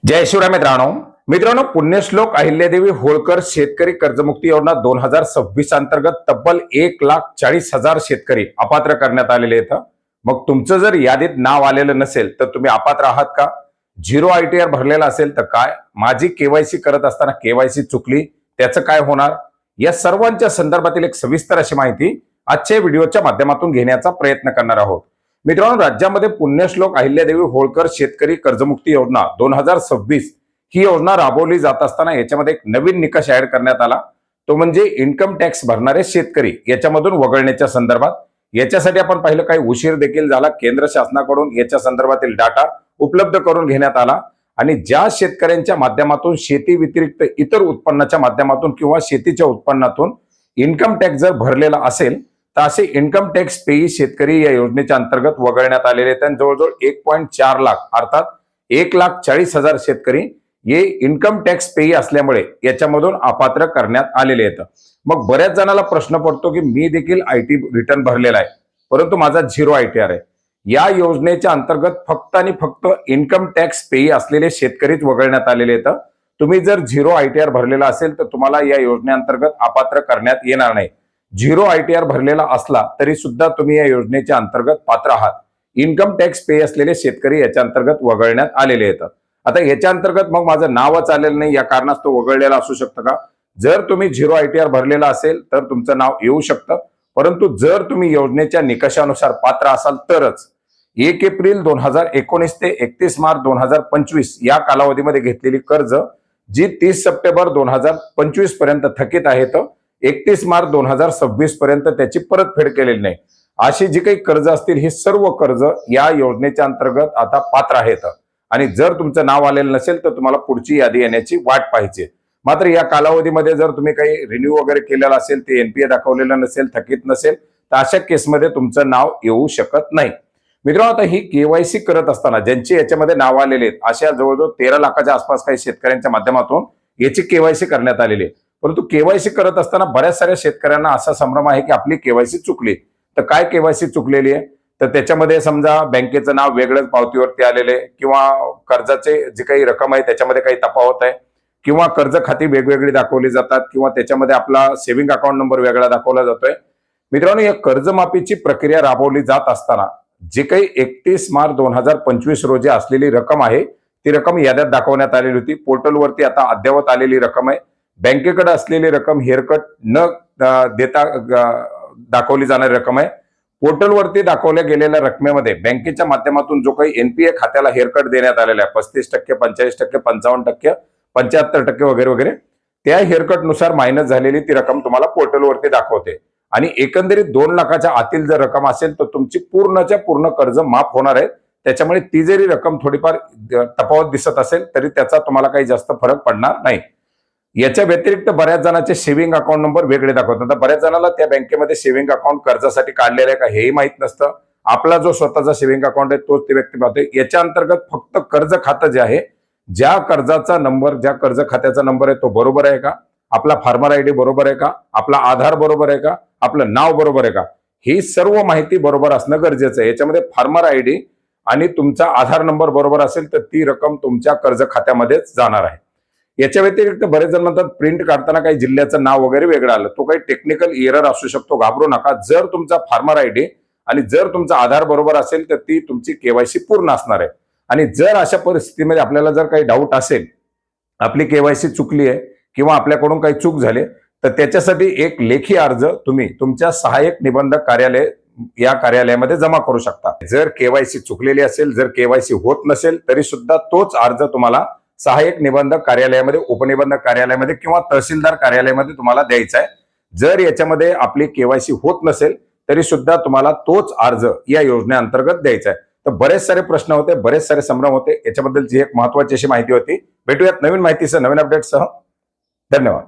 जय शिवराय मित्रांनो पुण्यश्लोक अहिल्यादेवी होळकर शेतकरी कर्जमुक्ती योजना 2026 अंतर्गत तब्बल 1,40,000 शेतकरी अपात्र करण्यात आलेले आहेत। मग तुमचं जर यादीत नाव आलेलं नसेल तर तुम्ही अपात्र आहात का? झिरो ITR भरलेला असेल तर काय? माझी केवायसी करत असताना केवायसी चुकली त्याचं काय होणार? या सर्वांच्या संदर्भातील एक सविस्तर अशी माहिती आजच्या व्हिडिओच्या माध्यमातून घेण्याचा प्रयत्न करणार आहोत। मित्रांनो, राज्यामध्ये पुण्यश्लोक अहिल्यादेवी होळकर शेतकरी कर्जमुक्ती योजना 2026 ही योजना राबवली जात असताना याच्यामध्ये एक नवीन निकष ऍड करण्यात आला, तो म्हणजे इन्कम टॅक्स भरणारे शेतकरी याच्यामधून वगळण्याच्या संदर्भात। याच्यासाठी आपण पाहिलं काही उशीर देखील झाला, केंद्र शासनाकडून याच्या संदर्भातील डाटा उपलब्ध करून घेण्यात आला आणि ज्या शेतकऱ्यांच्या माध्यमातून शेती व्यतिरिक्त इतर उत्पन्नाच्या माध्यमातून किंवा शेतीच्या उत्पन्नातून इन्कम टॅक्स जर भरलेला असेल तर असे इन्कम टॅक्स पेई शेतकरी या योजनेच्या अंतर्गत वगळण्यात आलेले आहेत। जवळजवळ 1.4 लाख अर्थात 1,40,000 शेतकरी हे इन्कम टॅक्स पेई असल्यामुळे याच्यामधून अपात्र करण्यात आलेले आहेत। मग बऱ्याच जणांना प्रश्न पडतो की मी देखील IT रिटर्न भरलेला आहे परंतु माझा झिरो ITR आहे। या योजनेच्या अंतर्गत फक्त आणि फक्त इन्कम टॅक्स पेई असलेले शेतकरीच वगळण्यात आलेले आहेत। तुम्ही जर झिरो ITR भरलेला असेल तर तुम्हाला या योजनेअंतर्गत अपात्र करण्यात येणार नाही। झिरो ITR भरलेला असला तरी सुद्धा तुम्ही या योजनेच्या अंतर्गत पात्र आहात। इन्कम टॅक्स पे असलेले शेतकरी याच्या अंतर्गत वगळण्यात आलेले आहेत। आता याच्या अंतर्गत मग माझं नावच आलेलं नाही या कारणास्तव वगळलेलं असू शकतं का? जर तुम्ही झिरो ITR भरलेला असेल तर तुमचं नाव येऊ शकतं, परंतु जर तुम्ही योजनेच्या निकषानुसार पात्र असाल तरच 1 एप्रिल 2019 ते 31 मार्च 2025 या कालावधीमध्ये घेतलेली कर्ज जी 30 सप्टेंबर 2025 पर्यंत थकीत आहेत, 31 मार्च 2026 पर्यंत त्याची परतफेड केलेली नाही, अशी जी काही कर्ज असतील ही सर्व कर्ज या योजनेच्या अंतर्गत आता पात्र आहेत। आणि जर तुमचं नाव आलेलं नसेल तर तुम्हाला पुढची यादी येण्याची वाट पाहिजे। मात्र या कालावधीमध्ये जर तुम्ही काही रिन्यू वगैरे केलेला असेल, ते NPA दाखवलेलं नसेल, थकीत नसेल तर अशा केसमध्ये तुमचं नाव येऊ शकत नाही। मित्रांनो, आता ही केवायसी करत असताना ज्यांचे याच्यामध्ये नाव आलेले आहेत अशा जवळजवळ 13 लाखाच्या आसपास काही शेतकऱ्यांच्या माध्यमातून याची केवायसी करण्यात आलेली आहे। परंतु केवायसी करत असताना बऱ्याच साऱ्या शेतकऱ्यांना असा संभ्रम आहे की आपली केवायसी चुकली। तर काय केवायसी चुकलेली आहे? तर त्याच्यामध्ये समजा बँकेचं नाव वेगळंच पावतीवरती आलेले किंवा कर्जाचे जे काही रक्कम आहे त्याच्यामध्ये काही तफावत आहे किंवा कर्ज खाती वेगवेगळी दाखवली जातात किंवा त्याच्यामध्ये आपला सेव्हिंग अकाउंट नंबर वेगळा दाखवला जातोय। मित्रांनो, या कर्जमाफीची प्रक्रिया राबवली जात असताना जे काही 31 मार्च 2025 रोजी असलेली रक्कम आहे ती रक्कम याद्यात दाखवण्यात आलेली होती। पोर्टलवरती आता अद्ययावत आलेली रक्कम आहे। बँकेकडे असलेली रक्कम हेअरकट न देता दाखवली जाणारी रक्कम आहे। पोर्टलवरती दाखवल्या गेलेल्या रकमेमध्ये बँकेच्या माध्यमातून जो काही NPA खात्याला हेअरकट देण्यात आलेला आहे 35%, 45%, 55%, 75% वगैरे वगैरे, त्या हेअरकट नुसार मायनस झालेली ती रक्कम तुम्हाला पोर्टलवरती दाखवते। आणि एकंदरीत 2 लाखाच्या आतील जर रक्कम असेल तर तुमची पूर्णच्या पूर्ण कर्ज माफ होणार आहे। त्याच्यामुळे ती जरी रक्कम थोडीफार तफावत दिसत असेल तरी त्याचा तुम्हाला काही जास्त फरक पडणार नाही। याच्या व्यतिरिक्त बऱ्याच जणांचे सेव्हिंग अकाउंट नंबर वेगळे दाखवतात। बऱ्याच जणांना त्या बँकेमध्ये सेव्हिंग अकाउंट कर्जासाठी काढलेलं आहे का हेही माहित नसतं। आपला जो स्वतःचा सेव्हिंग अकाउंट आहे तोच ती व्यक्ती पाहतोय। याच्या अंतर्गत फक्त कर्ज खातं जे आहे, ज्या कर्जाचा नंबर, ज्या कर्ज खात्याचा नंबर आहे तो बरोबर आहे का, आपला फार्मर ID बरोबर आहे का, आपला आधार बरोबर आहे का, आपलं नाव बरोबर आहे का, ही सर्व माहिती बरोबर असणं गरजेचं आहे। याच्यामध्ये फार्मर ID आणि तुमचा आधार नंबर बरोबर असेल तर ती रक्कम तुमच्या कर्ज खात्यामध्येच जाणार आहे। याच्या व्यतिरिक्त बरेच जण म्हणतात प्रिंट काढताना काही जिल्ह्याचं नाव वगैरे वेगळं आलं, तो काही टेक्निकल एरर असू शकतो, घाबरू नका। जर तुमचा फार्मर ID आणि जर तुमचा आधार बरोबर असेल तर ती तुमची केवायसी पूर्ण असणार आहे। आणि जर अशा परिस्थितीमध्ये आपल्याला जर काही डाऊट असेल, आपली केवायसी चुकली आहे किंवा आपल्याकडून काही चूक झाली तर त्याच्यासाठी एक लेखी अर्ज तुम्ही तुमच्या सहाय्यक निबंधक कार्यालय या कार्यालयामध्ये जमा करू शकता। जर केवायसी चुकलेली असेल, जर केवायसी होत नसेल तरी सुद्धा तोच अर्ज तुम्हाला सहाय्यक निबंधक कार्यालयामध्ये, उपनिबंधक कार्यालयामध्ये किंवा तहसीलदार कार्यालयामध्ये तुम्हाला द्यायचा आहे। जर याच्यामध्ये आपली केवायसी होत नसेल तरी सुद्धा तुम्हाला तोच अर्ज या योजनेअंतर्गत द्यायचा आहे। तर बरेच सारे प्रश्न होते, बरेच सारे संभ्रम होते, याच्याबद्दलची एक महत्त्वाची अशी माहिती होती। भेटूयात नवीन माहितीसह, नवीन अपडेटसह। धन्यवाद।